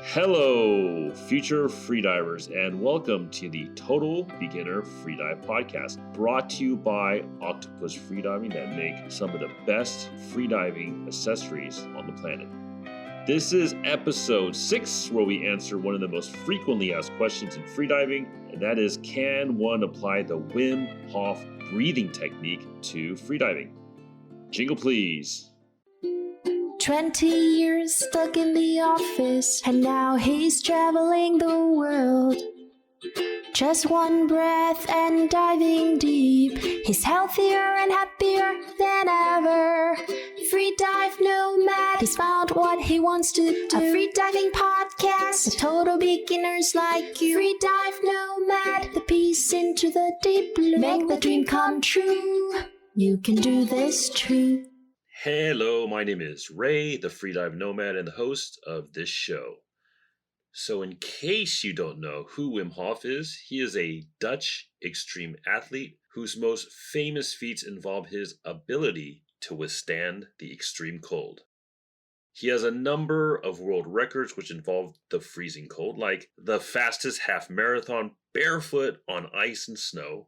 Hello, future freedivers, and welcome to the Total Beginner Freedive podcast, brought to you by Octopus Freediving that make some of the best freediving accessories on the planet. This is episode 6, where we answer one of the most frequently asked questions in freediving, and that is, can one apply the Wim Hof breathing technique to freediving? Jingle please. 20 years stuck in the office, and now he's traveling the world. Just one breath and diving deep, he's healthier and happier than ever. Freedive nomad, he's found what he wants to do. A freediving podcast for total beginners like you. Freedive nomad, the peace into the deep blue. Make the dream come true, you can do this too. Hello, my name is Ray, the Freedive Nomad and the host of this show. So in case you don't know who Wim Hof is, he is a Dutch extreme athlete whose most famous feats involve his ability to withstand the extreme cold. He has a number of world records which involve the freezing cold, like the fastest half marathon barefoot on ice and snow,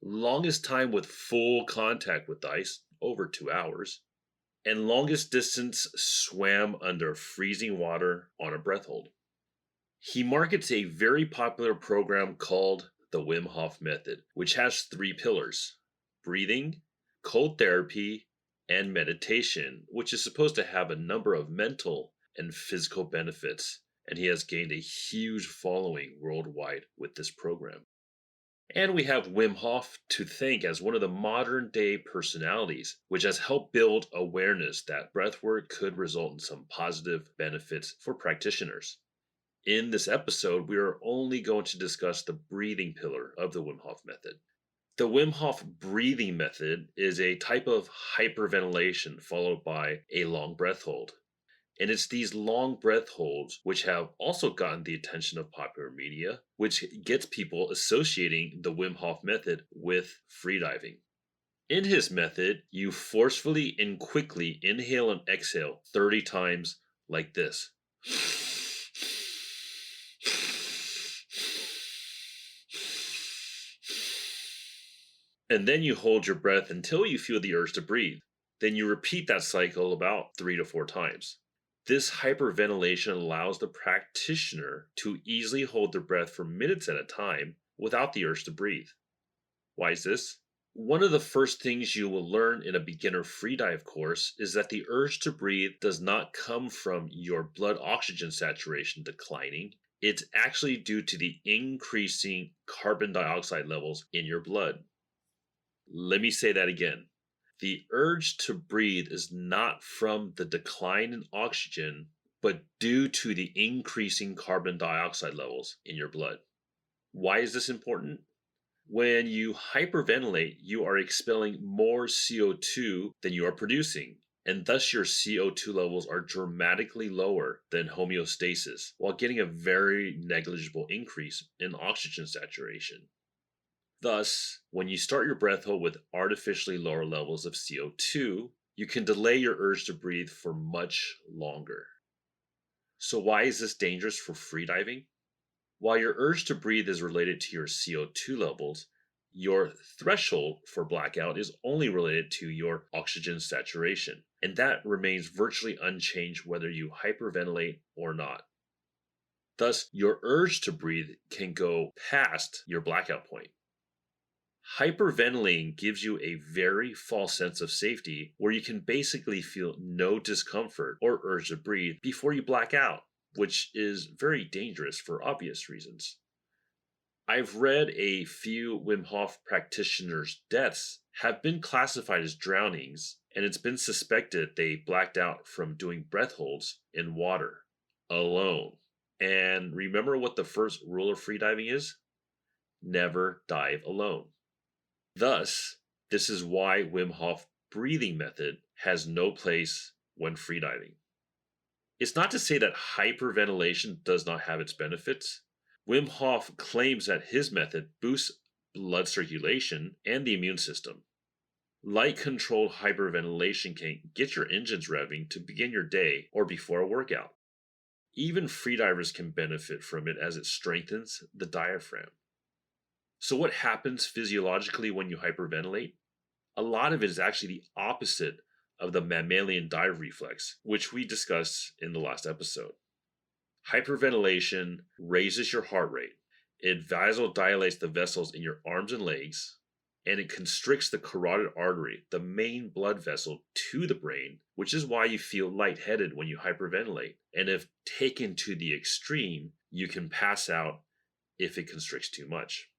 longest time with full contact with ice, over 2 hours, and longest distance swam under freezing water on a breath hold. He markets a very popular program called the Wim Hof Method, which has 3 pillars: breathing, cold therapy, and meditation, which is supposed to have a number of mental and physical benefits, and he has gained a huge following worldwide with this program. And we have Wim Hof to thank as one of the modern day personalities, which has helped build awareness that breathwork could result in some positive benefits for practitioners. In this episode, we are only going to discuss the breathing pillar of the Wim Hof method. The Wim Hof breathing method is a type of hyperventilation followed by a long breath hold. And it's these long breath holds which have also gotten the attention of popular media, which gets people associating the Wim Hof method with freediving. In his method, you forcefully and quickly inhale and exhale 30 times like this. And then you hold your breath until you feel the urge to breathe. Then you repeat that cycle about 3 to 4 times. This hyperventilation allows the practitioner to easily hold their breath for minutes at a time without the urge to breathe. Why is this? One of the first things you will learn in a beginner freedive course is that the urge to breathe does not come from your blood oxygen saturation declining. It's actually due to the increasing carbon dioxide levels in your blood. Let me say that again. The urge to breathe is not from the decline in oxygen, but due to the increasing carbon dioxide levels in your blood. Why is this important? When you hyperventilate, you are expelling more CO2 than you are producing, and thus your CO2 levels are dramatically lower than homeostasis, while getting a very negligible increase in oxygen saturation. Thus, when you start your breath hold with artificially lower levels of CO2, you can delay your urge to breathe for much longer. So why is this dangerous for freediving? While your urge to breathe is related to your CO2 levels, your threshold for blackout is only related to your oxygen saturation, and that remains virtually unchanged whether you hyperventilate or not. Thus, your urge to breathe can go past your blackout point. Hyperventilating gives you a very false sense of safety where you can basically feel no discomfort or urge to breathe before you black out, which is very dangerous for obvious reasons. I've read a few Wim Hof practitioners' deaths have been classified as drownings, and it's been suspected they blacked out from doing breath holds in water alone. And remember what the first rule of freediving is? Never dive alone. Thus, this is why Wim Hof breathing method has no place when freediving. It's not to say that hyperventilation does not have its benefits. Wim Hof claims that his method boosts blood circulation and the immune system. Light-controlled hyperventilation can get your engines revving to begin your day or before a workout. Even freedivers can benefit from it as it strengthens the diaphragm. So what happens physiologically when you hyperventilate? A lot of it is actually the opposite of the mammalian dive reflex, which we discussed in the last episode. Hyperventilation raises your heart rate. It vasodilates the vessels in your arms and legs, and it constricts the carotid artery, the main blood vessel to the brain, which is why you feel lightheaded when you hyperventilate. And if taken to the extreme, you can pass out if it constricts too much.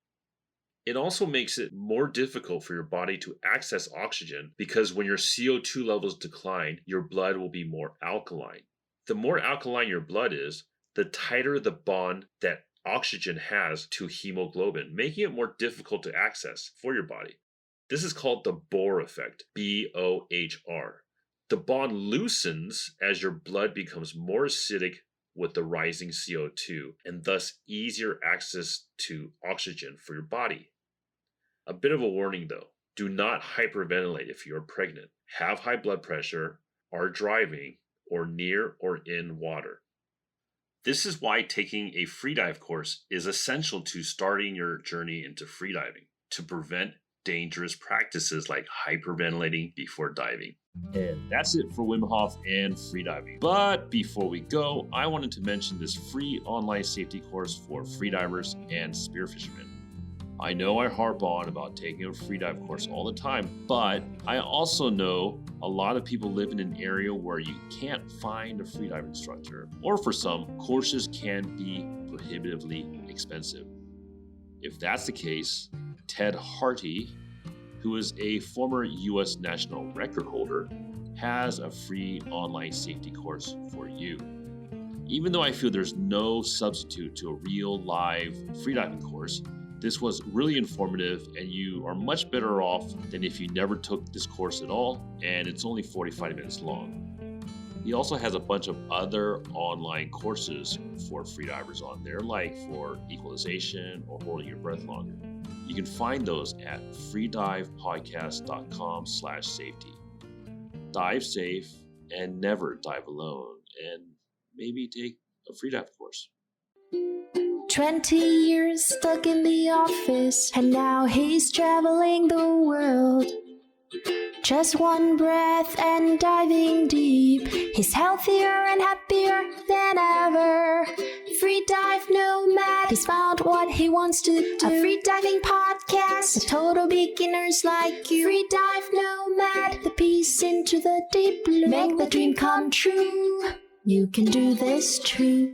It also makes it more difficult for your body to access oxygen because when your CO2 levels decline, your blood will be more alkaline. The more alkaline your blood is, the tighter the bond that oxygen has to hemoglobin, making it more difficult to access for your body. This is called the Bohr effect, B-O-H-R. The bond loosens as your blood becomes more acidic with the rising CO2, and thus easier access to oxygen for your body. A bit of a warning though, do not hyperventilate if you're pregnant, have high blood pressure, are driving, or near or in water. This is why taking a freedive course is essential to starting your journey into freediving, to prevent dangerous practices like hyperventilating before diving. And that's it for Wim Hof and freediving. But before we go, I wanted to mention this free online safety course for freedivers and spearfishermen. I know I harp on about taking a freedive course all the time, but I also know a lot of people live in an area where you can't find a freedive instructor, or for some, courses can be prohibitively expensive. If that's the case, Ted Harty, who is a former U.S. national record holder, has a free online safety course for you. Even though I feel there's no substitute to a real live freediving course, this was really informative and you are much better off than if you never took this course at all, and it's only 45 minutes long. He also has a bunch of other online courses for freedivers on there, like for equalization or holding your breath longer. You can find those at freedivepodcast.com/safety. Dive safe and never dive alone, and maybe take a freedive course. 20 years stuck in the office, and now he's traveling the world. Just one breath and diving deep, he's healthier and happier than ever. Freedive nomad, he's found what he wants to do. A freediving podcast for total beginners like you. Freedive nomad, the peace into the deep blue. Make the dream come true, you can do this too.